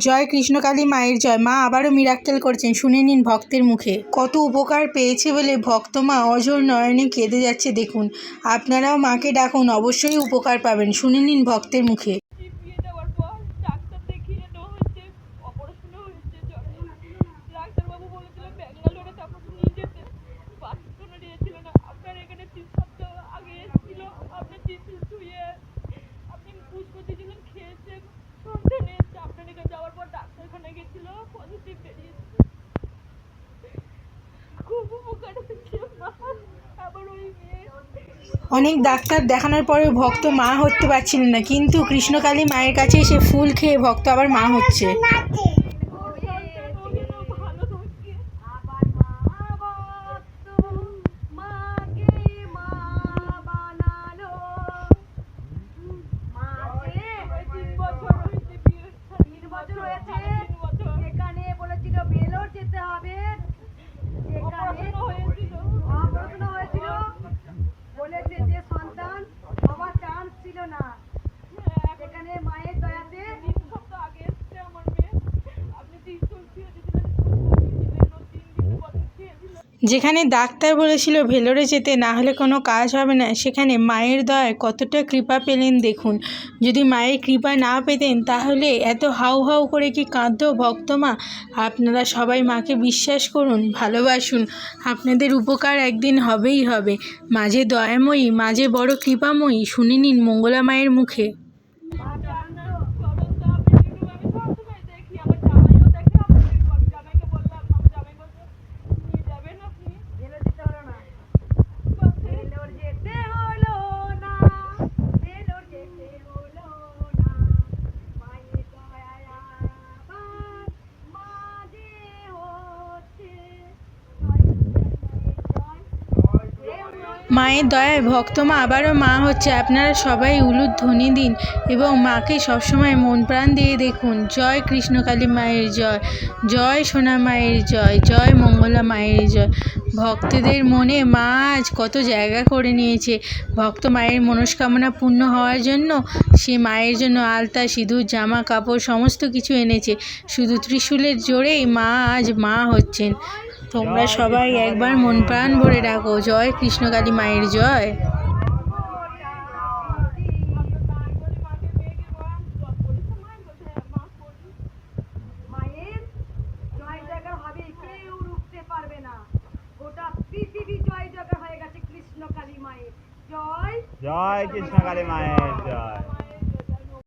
জয় কৃষ্ণকালী মায়ের জয়। মা আবারও মিরাক্কেল করছেন, শুনে নিন ভক্তের মুখে। কত উপকার পেয়েছে বলে ভক্ত মা অঝোর নয়নে কেঁদে যাচ্ছে দেখুন। আপনারাও মাকে ডাকুন, অবশ্যই উপকার পাবেন। শুনে নিন ভক্তের মুখে। অনেক ডাক্তার দেখানোর পরেও ভক্ত মা হতে পারছিলেন না, কিন্তু কৃষ্ণকালী মায়ের কাছে এসে ফুল খেয়ে ভক্ত আবার মা হচ্ছে। যেখানে ডাক্তার বলেছিল ভেলোরে যেতে, না হলে কোনো কাজ হবে না, সেখানে মায়ের দয়ায় কতটা কৃপা পেলেন দেখুন। যদি মায়ের কৃপা না পেতেন তাহলে এত হাউ হাউ করে কি কাঁদতো ভক্ত মা। আপনারা সবাই মাকে বিশ্বাস করুন, ভালোবাসুন, আপনাদের উপকার একদিন হবেই হবে। মাঝে দয়াময়ী, মাঝে বড় কৃপাময়ী, শুনে নিন মঙ্গলা মায়ের মুখে। মায়ের দয়ায় ভক্ত মা আবারও মা হচ্ছে। আপনারা সবাই উলুধ্বনি দিন এবং মাকে সবসময় মন প্রাণ দিয়ে দেখুন। জয় কৃষ্ণকালী মায়ের জয়, জয় সোনা মায়ের জয়, জয় মঙ্গলা মায়ের জয়। ভক্তদের মনে মা আজ কত জায়গা করে নিয়েছে। ভক্ত মায়ের মনস্কামনা পূর্ণ হওয়ার জন্য সে মায়ের জন্য আলতা, সিঁদুর, জামা কাপড় সমস্ত কিছু এনেছে। শুধু ত্রিশূলের জোরেই মা আজ মা হচ্ছেন। তোমরা সবাই একবার মন প্রাণ ভরে ডাকো, জয় কৃষ্ণকালী মায়ের জয়। জয় কৃষ্ণকালী মায়ের জয়।